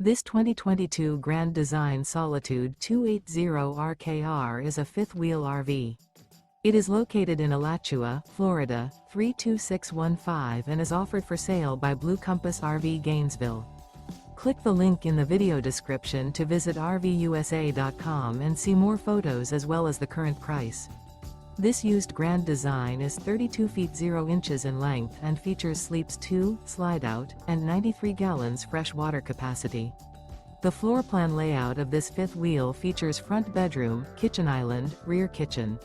This 2022 Grand Design Solitude 280RKR is a fifth-wheel RV. It is located in Alachua, Florida, 32615 and is offered for sale by Blue Compass RV Gainesville. Click the link in the video description to visit RVUSA.com and see more photos as well as the current price. This used Grand Design is 32 feet 0 inches in length and features Sleeps 2, Slideout, and 93 gallons fresh water capacity. The floor plan layout of this fifth wheel features front bedroom, kitchen island, rear kitchen.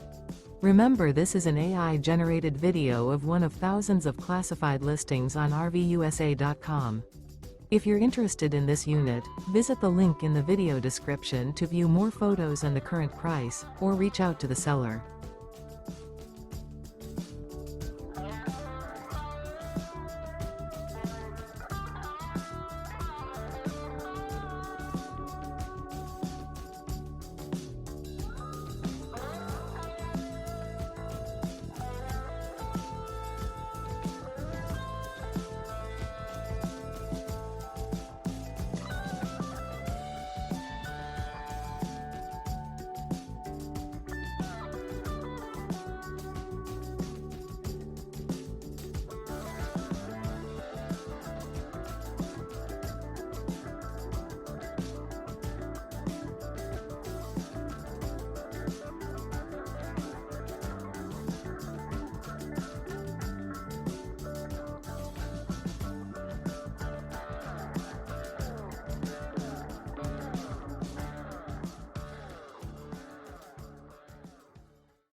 Remember, this is an AI-generated video of one of thousands of classified listings on RVUSA.com. If you're interested in this unit, visit the link in the video description to view more photos and the current price, or reach out to the seller.